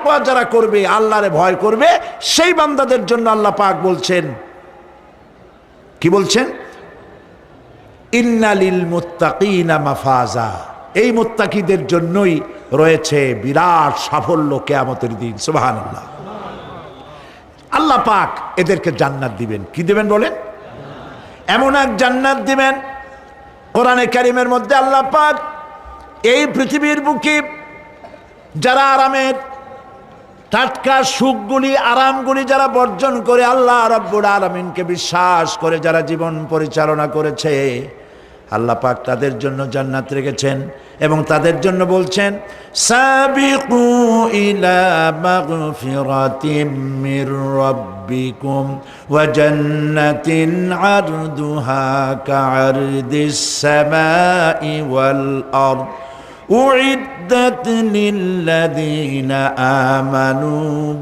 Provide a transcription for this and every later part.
তাকওয়া যারা করবে, আল্লাহরে ভয় করবে, সেই বান্দাদের জন্য আল্লাহ পাক বলছেন, কি বলছেন? ইন্নালিল মুত্তাকিনা মাফাজা, এই মুত্তাকিদের জন্যই রয়েছে বিরাট সাফল্য কিয়ামতের দিন। সুবহানাল্লাহ। আল্লাহ পাক এদেরকে জান্নাত দিবেন। কি দিবেন বলেন? এমন এক জান্নাত দিবেন, কোরআনে কারীমের মধ্যে আল্লাহ পাক এই পৃথিবীর বুকে যারা আরামের টাটকা সুখগুলি, আরামগুলি যারা বর্জন করে আল্লাহ রাব্বুল আলামিনকে বিশ্বাস করে যারা জীবন পরিচালনা করেছে, আল্লাহ পাক তাদের জন্য জান্নাত রেখেছেন এবং তাদের জন্য বলছেন, সাবিকু ইলা মাগফিরাতিম মির রাব্বিকুম ওয়া জান্নাতিন আরদুহা কাআরদিস সামাই ওয়াল আরদ উইদ্দাত লিল্লাযীনা আমানু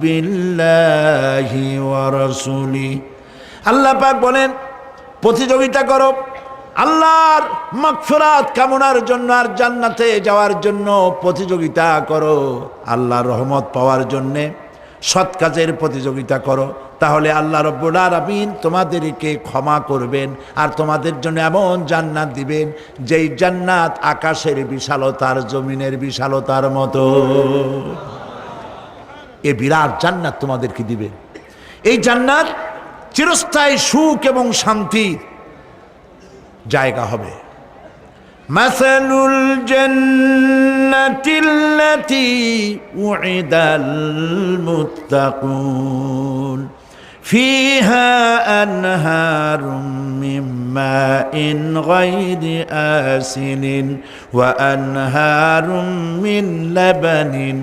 বিল্লাহি ওয়া রাসূলিহি। আল্লাহ পাক বলেন, প্রতিযোগিতা করো আল্লাহর মাগফিরাত কামনার জন্য আর জান্নাতে যাওয়ার জন্য প্রতিযোগিতা করো, আল্লাহর রহমত পাওয়ার জন্য সৎ কাজের প্রতিযোগিতা করো, তাহলে আল্লাহ রাব্বুল আলামিন তোমাদেরকে ক্ষমা করবেন আর তোমাদের জন্য এমন জান্নাত দিবেন যেই জান্নাত আকাশের বিশালতার জমিনের বিশালতার মতো। এ বিরাট জান্নাত তোমাদেরকে দিবেন। এই জান্নাত চিরস্থায়ী সুখ এবং শান্তির জায়গা হবে। মাসালুল জান্নাতিল্লাতী উইদাল মুত্তাকুন ফিহা আনহারুম মিন মাইন গায়রি আসিনিন ওয়া আনহারুম মিন লাবানিন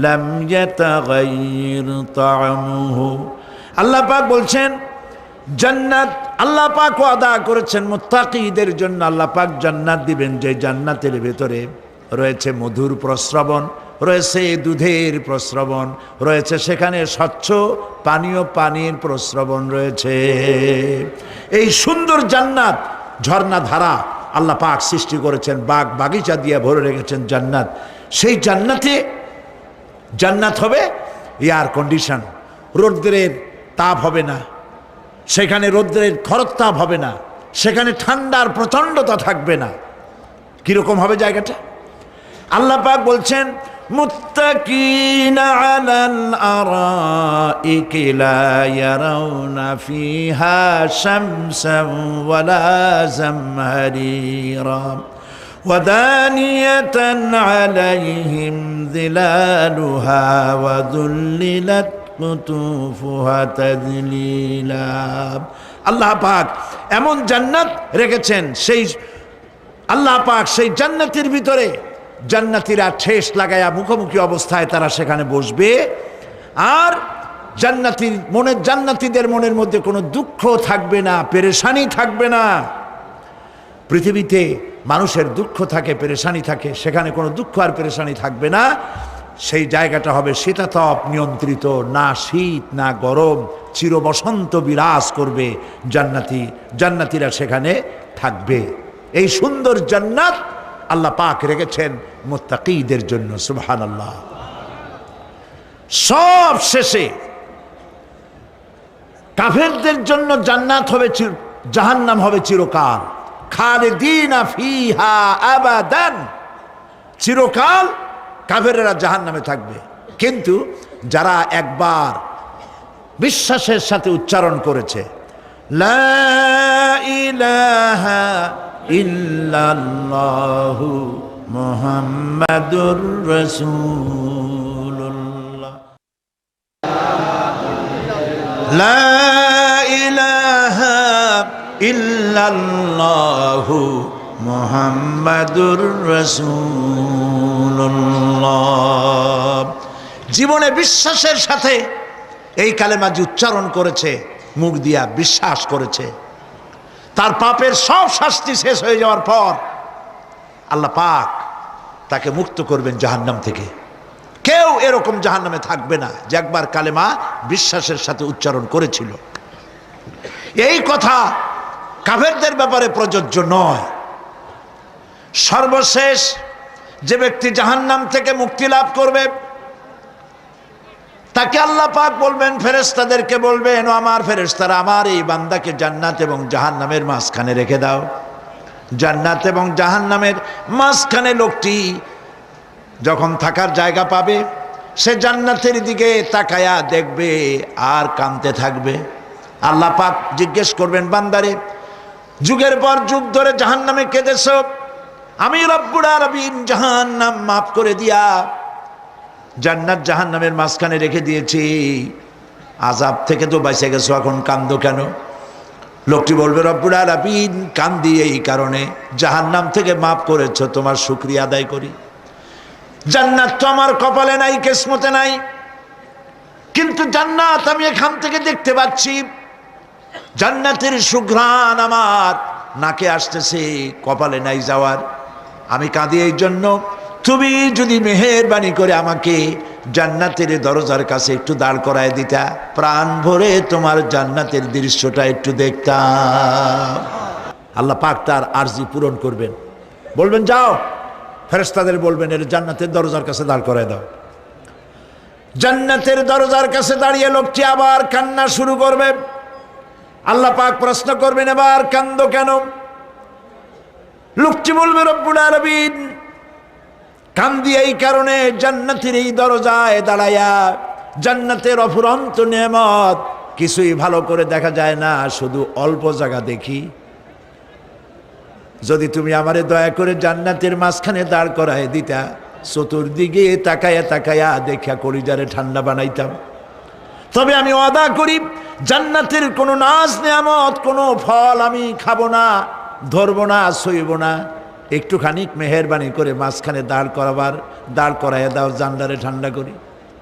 লাম ইয়াতাগায়্যার তা'আমুহু। আল্লাহ পাক বলছেন, জান্নাত আল্লাহ পাক ওয়াদা করেছেন মুত্তাকিদের জন্য। আল্লাহ পাক জান্নাত দিবেন, যে জান্নাতের ভেতরে রয়েছে মধুর প্রস্রবণ, রয়েছে দুধের প্রস্রবণ, রয়েছে সেখানে স্বচ্ছ পানীয় পানির প্রস্রবণ রয়েছে। এই সুন্দর জান্নাত, ঝর্ণা ধারা আল্লাহ পাক সৃষ্টি করেছেন, বাগ বাগিচা দিয়ে ভরে রেখেছেন জান্নাত। সেই জান্নাতে জান্নাত হবে এয়ার কন্ডিশন, রৌদ্রের তাপ হবে না সেখানে, রৌদ্রের খরতাপ হবে না সেখানে, ঠান্ডার প্রচণ্ডতা থাকবে না। কিরকম হবে জায়গাটা? আল্লাহ পাক বলছেন, মুত্তাকিনা আলাল আরাইকি লা ইয়ারাউনা ফিহা শামসান ওয়ালা জামহারিরা ওয়া দানিয়াতান আলাইহিম যিলালুহা ওয়া যুল্লিলাত কুতুফুহা তাযলিলা। আল্লাহ পাক এমন জান্নাত রেখেছেন, সেই আল্লাহ পাক সেই জান্নাতের ভিতরে জান্নাতীরা ঠেস লাগায়া মুখোমুখি অবস্থায় তারা সেখানে বসবে, আর জান্নাতীদের মনের মধ্যে কোনো দুঃখ থাকবে না, পেরেশানি থাকবে না। পৃথিবীতে মানুষের দুঃখ থাকে, পেরেশানি থাকে, সেখানে কোনো দুঃখ আর পেরেশানি থাকবে না। সেই জায়গাটা হবে শীতাতপ নিয়ন্ত্রিত, না শীত না গরম, চির বসন্ত বিরাজ করবে। জান্নাতীরা সেখানে থাকবে। এই সুন্দর জান্নাত আল্লাহ পাক রেখেছেন মুত্তাকিদের জন্য। সুবহানাল্লাহ। সব শেষে কাফেরদের জন্য জান্নাত হবে, জাহান্নাম হবে চিরকাল। খালিদিনা ফিহা আবাদান, চিরকাল কাফেরেরা জাহান্নামে থাকবে। কিন্তু যারা একবার বিশ্বাসের সাথে উচ্চারণ করেছে লা ইলাহা ইল্লাল্লাহু মুহাম্মাদুর রাসূলুল্লাহ, লা ইলাহা ইল্লাল্লাহু মুহাম্মাদুর রাসূলুল্লাহ, জীবনে বিশ্বাসের সাথে এই কালেমাজি উচ্চারণ করেছে, মুখ দিয়া বিশ্বাস করেছে, তার পাপের সব শাস্তি শেষ হয়ে যাওয়ার পর আল্লাহ পাক তাকে মুক্ত করবেন জাহান্নাম থেকে। কেউ এরকম জাহান্নামে থাকবে না যে একবার কালেমা বিশ্বাসের সাথে উচ্চারণ করেছিল। এই কথা কাফেরদের ব্যাপারে প্রযোজ্য নয়। সর্বশেষ যে ব্যক্তি জাহান্নাম থেকে মুক্তি লাভ করবে তাকে আল্লাহ পাক বলবেন, ফেরেশতাদেরকে বলবেন, ও আমার ফেরেশতারা, আমার এই বান্দাকে জান্নাত এবং জাহান্নামের মাঝখানে রেখে দাও। জান্নাত এবং জাহান্নামের মাঝখানে লোকটি যখন থাকার জায়গা পাবে, সে জান্নাতের দিকে তাকায়া দেখবে আর কাঁদতে থাকবে। আল্লাহ পাক জিজ্ঞেস করবেন, বান্দারে, যুগের পর যুগ ধরে জাহান্নামে কেঁদেছ, আমি রব্বুল আলামিন জাহান্নাম মাফ করে দিয়া জান্নাত জাহান্নামের মাঝখানে রেখে দিয়েছি, আযাব থেকে তো বেঁচে গেছো, এখন কান্দো কেন? লোকটি বলবে, রব্বুল আলামিন কান্দি এই কারণে, জাহান্নাম থেকে মাফ করেছো, তোমার শুকরিয়া আদায় করি। জান্নাত তো আমার কপালে নাই, কিসমতে নাই, কিন্তু জান্নাত আমি এখান থেকে দেখতে পাচ্ছি, জান্নাতের সুঘ্রাণ আমার নাকে আসতেছে, কপালে নাই যাওয়ার। আমি কাঁদি এই জন্য, তুমি যদি মেহেরবানি করে আমাকে জান্নাতের দরজার কাছে একটু দাঁড় করায় দিতা, প্রাণ ভরে তোমার জান্নাতের দৃশ্যটা একটু দেখতাম। আল্লাহ পাক তার আরজি পূরণ করবেন, বলবেন, যাও, ফেরেশতাদের বলবেন, এর জান্নাতের দরজার কাছে দাঁড় করায় দাও। জান্নাতের দরজার কাছে দাঁড়িয়ে লোকটি আবার কান্না শুরু করবে। আল্লাহ পাক প্রশ্ন করবেন, এবার কান্দো কেন? লোকটি বলবে, রব্বুল আলামিন কান্দি এই কারণে, জান্নাতের এই দরজায় দাঁড়ায়া জান্নাতের অফুরন্ত নেয়ামত কিছুই ভালো করে দেখা যায় না, শুধু অল্প জায়গা দেখি। যদি তুমি আমারে দয়া করে জান্নাতের মাঝখানে দাঁড় করায় দিতা, চতুর্দিকে তাকায়া তাকায়া দেখা কলিজারে ঠান্ডা বানাইতাম। তবে আমি ওয়াদা করি, জান্নাতের কোনো নাজ নেয়ামত, কোনো ফল আমি খাবো না, ধরবো না, সইব না। একটুখানি মেহেরবানি করে মাঝখানে দাঁড় করাইয়া দাও, জান্নারে ঠান্ডা করি।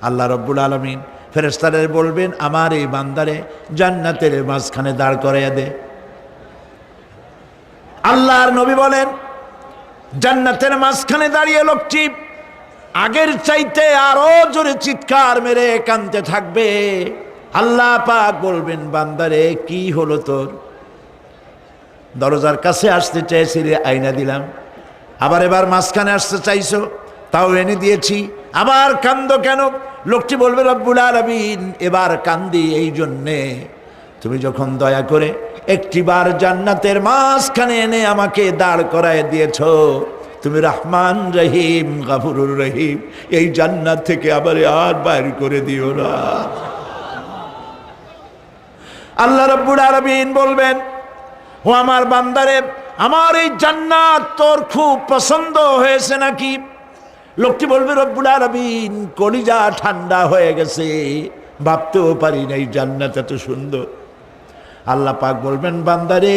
আল্লাহ রব্বুল আলামিন ফেরেশতাদের বলবেন, আমার এই বান্দারে জান্নাতের মাঝখানে দাঁড় করাইয়া দে। আল্লাহর নবী বলেন, জান্নাতের মাঝখানে দাঁড়িয়ে লোকটি আগের চাইতে আরো জোরে চিৎকার মেরে কাঁদতে থাকবে। আল্লাহ পাক বলবেন, বান্দারে কি হলো তোর? দরজার কাছে আসতে চাইছিলে, আইনা দিলাম। আবার এবার মাঝখানে আসতে চাইছো, তাও এনে দিয়েছি, আবার কান্দো কেন? লোকটি বলবে, রব্বুল আলামিন এবার কান্দি এই জন্যে, তুমি যখন দয়া করে একটিবার জান্নাতের মাঝখানে এনে আমাকে দাঁড় করায় দিয়েছো, তুমি রহমান রহিম গফুরুর রহিম, এই জান্নাত থেকে আবার আর বাইর করে দিও না। আল্লাহ রাব্বুল আলামিন বলবেন, ও আমার বান্দারে, আমার এই জান্নাত তোর খুব পছন্দ হয়েছে নাকি? লোকটি বলবে, রব্বুল আলামিন কলিজা ঠান্ডা হয়ে গেছে, ভাবতেও পারি না এই জান্নাত এত সুন্দর। আল্লাহ পাক বলবেন, বান্দারে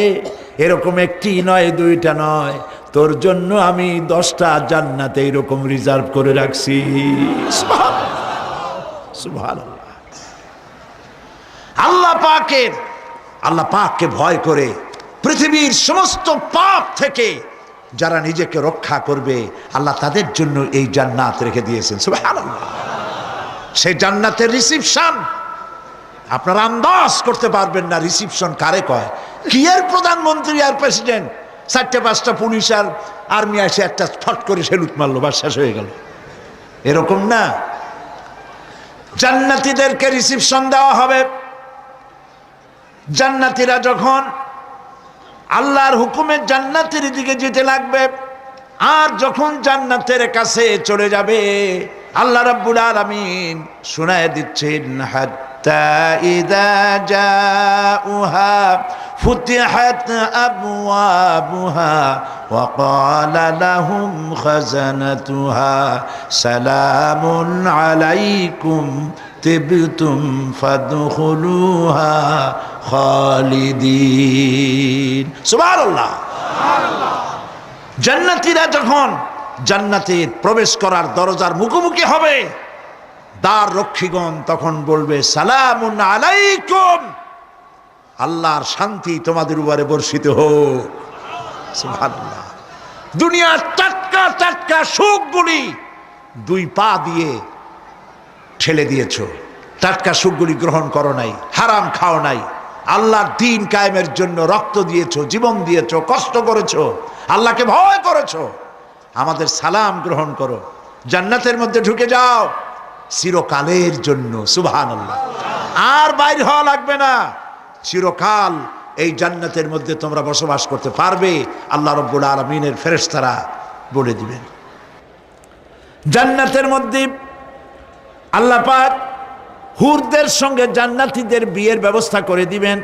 এরকম একটি নয়, দুইটা নয়, তোর জন্য আমি 10টা জান্নাত এইরকম রিজার্ভ করে রাখছি। সুবহানাল্লাহ। আল্লাহ পাককে ভয় করে পৃথিবীর সমস্ত পাপ থেকে যারা নিজেকে রক্ষা করবে, আল্লাহ তাদের জন্য এই জান্নাত রেখে দিয়েছেন। সুবহানাল্লাহ। সেই জান্নাতের রিসিপশন আপনারা আন্দাজ করতে পারবেন না, রিসিপশন কারে কয়। কি এর প্রধানমন্ত্রী আর প্রেসিডেন্ট, 4-5টা পুলিশ আর আর্মি এসে একটা ফট করে সেলুট মারলো, বা শেষ হয়ে গেল, এরকম না। জান্নাতীদেরকে রিসিপশন দেওয়া হবে। জান্নাতীরা যখন আল্লাহর হুকুমে জান্নাতের দিকে যেতে লাগবে, আর যখন জান্নাতের কাছে চলে যাবে, আল্লাহ রাব্বুল আলামিন শোনায় দিচ্ছেন, হাত্তা ইযা জাউহা ফুতিহাত আবওয়াবুহা ওয়া ক্বালা লাহুম খাজানাতুহা সালামুন আলাইকুম তিবতুম ফাদখুলুহা খালিদিন। সুবহানাল্লাহ। জান্নাতীরা যখন জান্নাতে প্রবেশ করার দরজার মুখোমুখি হবে, দ্বার রক্ষীগণ তখন বলবে, সালামুন আলাইকুম, আল্লাহর শান্তি তোমাদের উপরে বর্ষিত হোক। সুবহানাল্লাহ। দুনিয়ার টাটকা টাটকা সুখগুলি 2 পা দিয়ে ঠেলে দিয়েছ, টাটকা সুখগুলি গ্রহণ করো নাই, হারাম খাও নাই, আল্লাহর দ্বীন কায়েমের জন্য রক্ত দিয়েছো, জীবন দিয়েছো, কষ্ট করেছো, আল্লাহকে ভয় করেছো। আমাদের সালাম গ্রহণ করো, জান্নাতের মধ্যে ঢুকে যাও, চিরকালের জন্য। সুবহানাল্লাহ। আর বাইর হওয়া লাগবে না, চিরকাল এই জান্নাতের মধ্যে তোমরা বসবাস করতে পারবে, আল্লাহ রাব্বুল আলামিনের ফেরেশতারা বলে দিবেন। জান্নাতের মধ্যে আল্লাহ পাক হুরদের সঙ্গে জান্নাতীদের বিয়ের ব্যবস্থা করে দিবেন।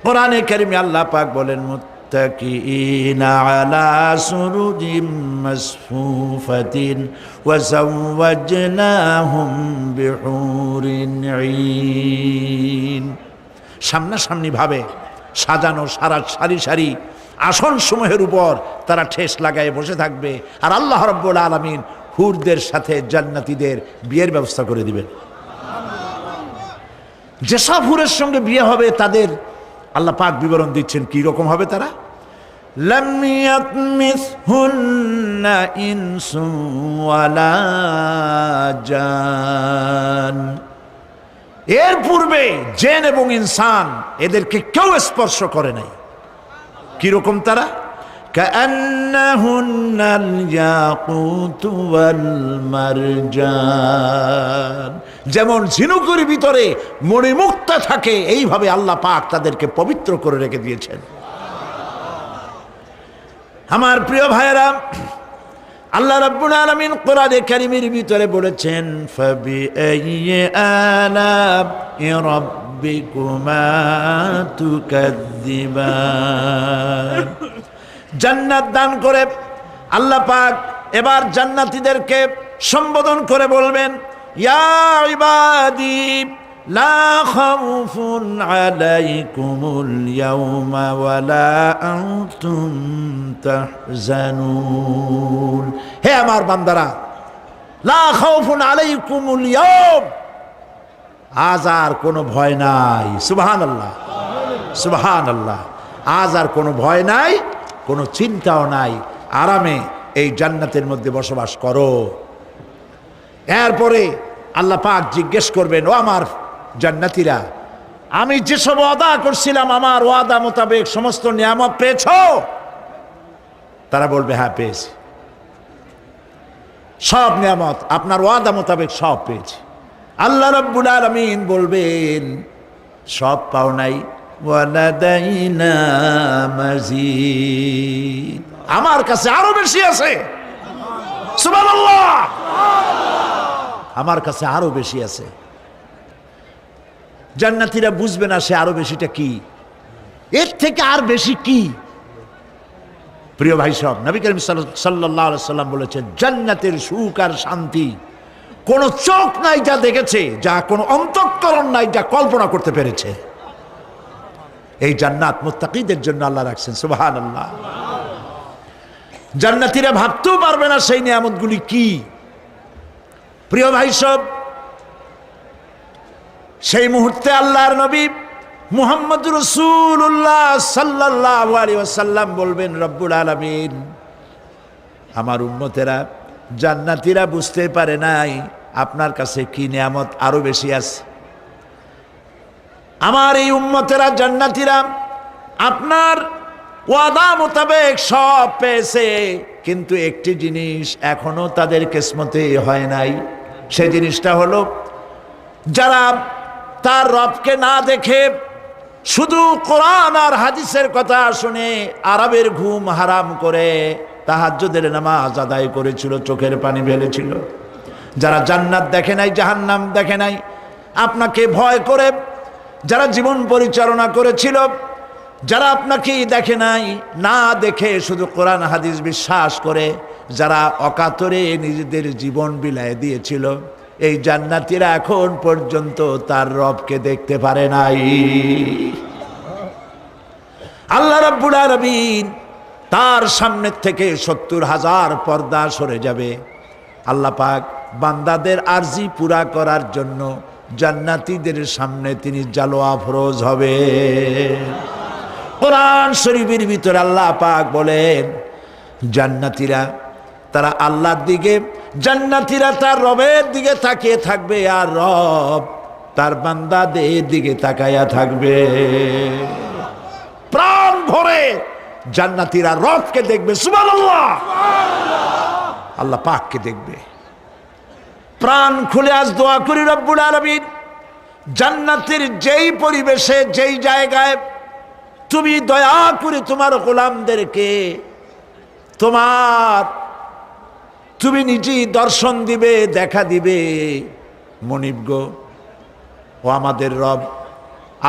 কোরআনে কারিমে আল্লাহ পাক বলেন, মুত্তাকিইনা আলা সুরুজিম মাসফুফাতিন ওয়া যাওয়াজনাহুম বিহুরিন ঈন। সামনাসামনি ভাবে সাজানো সারি সারি আসন সমূহের উপর তারা ঠেস লাগায় বসে থাকবে, আর আল্লাহ রাব্বুল আলামিন হুরদের সাথে জান্নাতীদের বিয়ের ব্যবস্থা করে দিবেন। যেসব হুরের সঙ্গে বিয়ে হবে তাদের আল্লাহ পাক বিবরণ দিচ্ছেন কি রকম হবে তারা। লাম ইয়াতমিসহুন্না ইনসুন ওয়ালা জান। এর পূর্বে জিন এবং ইনসান এদেরকে কেউ স্পর্শ করে নাই। কি রকম তারা? কাআন্নাহুন্নাল ইয়াকুতু ওয়াল মারজান। যেমন ঝিনুকের ভিতরে মণিমুক্তা থাকে, এইভাবে আল্লাহ পাক তাদেরকে পবিত্র করে রেখে দিয়েছেন। আমার প্রিয় ভাইয়েরা, আল্লাহ রাব্বুল আলামিন কোরআনে কারীমের ভিতরে বলেছেন, ফাবিআইয়ি আলা'i রাব্বিকুমা তুকাযযিবান। জান্নাত দান করে আল্লাহ পাক এবার জান্নাতীদেরকে সম্বোধন করে বলবেন, ইয়া ইবাদি লা খাউফুন আলাইকুমুল ইয়াওমা ওয়ালা আনতুম তাহজানুন। হে আমার বান্দারা, লা খাউফুন আলাইকুমুল ইয়াওম, আজ আর কোনো ভয় নাই। সুবহানাল্লাহ, সুবহানাল্লাহ। আজ আর কোনো ভয় নাই, কোনো চিন্তাও নাই, আরামে এই জান্নাতের মধ্যে বসবাস করো। এরপরে আল্লাহ পাক জিজ্ঞেস করবেন, ও আমার জান্নাতীরা, আমি যেসব ওয়াদা করছিলাম আমার ওয়াদা মোতাবেক সমস্ত নিয়ামত পেয়েছো? তারা বলবে, হ্যাঁ পেয়েছি, সব নিয়ামত আপনার ওয়াদা মোতাবেক সব পেয়েছি। আল্লাহ রাব্বুল আলামিন বলবেন, সব পাও নাই, ওয়ালাদাইনা মাজিদ, আমার কাছে আরো বেশি আছে। সুবহানাল্লাহ, আমার কাছে আরো বেশি আছে। জান্নাতীরা বুঝবে না সে আরো বেশিটা কি, এর থেকে আর বেশি কি। প্রিয় ভাই সব, নবী করিম সাল্লাল্লাহু আলাইহি সাল্লাম বলেছেন, জান্নাতের সুখ আর শান্তি কোন চোখ নাই যা দেখেছে, যা কোন অন্তঃকরণ নাই যা কল্পনা করতে পেরেছে। এই জান্নাত মুত্তাকিদের জন্য আল্লাহ রাখছেন। সুবহানাল্লাহ। জান্নাতীরা ভাবতেও পারবে না সেই নিয়ামতগুলি কি। প্রিয় ভাই সব, সেই মুহূর্তে আল্লাহর নবী মুহাম্মদুর রাসূলুল্লাহ সাল্লাল্লাহু আলাইহি ওয়াসাল্লাম বলবেন, রব্বুল আলামিন, আমার উম্মতেরা জান্নাতীরা বুঝতে পারে নাই আপনার কাছে কি নিয়ামত আরো বেশি আছে। আমার এই উম্মতেরা জান্নাতীরা আপনার ওয়াদা মোতাবেক সব পেয়েছে, কিন্তু একটি জিনিস এখনো তাদের কিসমতে হয় নাই। সেই জিনিসটা হলো, যারা তার রবকে না দেখে শুধু কোরআন আর হাদিসের কথা শুনে আরবের ঘুম হারাম করে তাহাজ্জুদের নামাজ আদায় করেছিল, চোখের পানি ফেলেছিল, যারা জান্নাত দেখে নাই, জাহান্নাম দেখে নাই, আপনাকে ভয় করে যারা জীবন পরিচালনা করেছিল, যারা আপনাকে দেখে নাই, না দেখে শুধু কোরআন হাদিস বিশ্বাস করে যারা অকাতরে নিজেদের জীবন বিলায় দিয়েছিল, এই জান্নাতীরা এখন পর্যন্ত তার রবকে দেখতে পারে নাই। আল্লাহ রাব্বুল আলামিন তার সামনের থেকে ৭০,০০০ পর্দা সরে যাবে। আল্লাহ পাক বান্দাদের আরজি পুরা করার জন্য জান্নাতীদের সামনে তিনি জালোয়া ফরজ হবে। কোরআন শরীফের ভিতরে আল্লাহ পাক বলেন, জান্নাতীরা তারা আল্লাহর দিকে, জান্নাতীরা তার রবের দিকে তাকিয়ে থাকবে, আর রব তার বান্দাদের দিকে তাকায়া থাকবে। প্রাণ ভরে জান্নাতীরা রবকে দেখবে। সুবহানাল্লাহ, আল্লাহ পাককে দেখবে। প্রাণ খুলে আজ দোয়া করি রব্বুল আলামিন, জান্নাতের যেই পরিবেশে যেই জায়গায় তুমি দয়া করে তোমার গোলামদেরকে তুমি নিজেই দর্শন দিবে, দেখা দিবে। মনিব গো, ও আমাদের রব,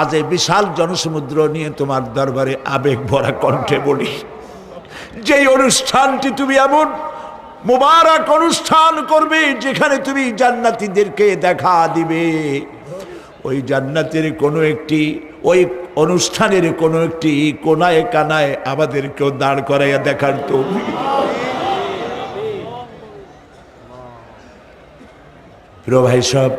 আজ এই বিশাল জনসমুদ্র নিয়ে তোমার দরবারে আবেগ ভরা কণ্ঠে বলি, যেই অনুষ্ঠানটি তুমি এমন মুবারক অনুষ্ঠান করবে যেখানে তুমি জান্নাতীদেরকে দেখা দিবে, ওই জান্নাতের কোনো একটি, ওই অনুষ্ঠানের কোনো একটি কোনায় কানায় আমাদেরকেও দাঁড় করাইয়া দেখার তো। প্রিয় ভাই সব,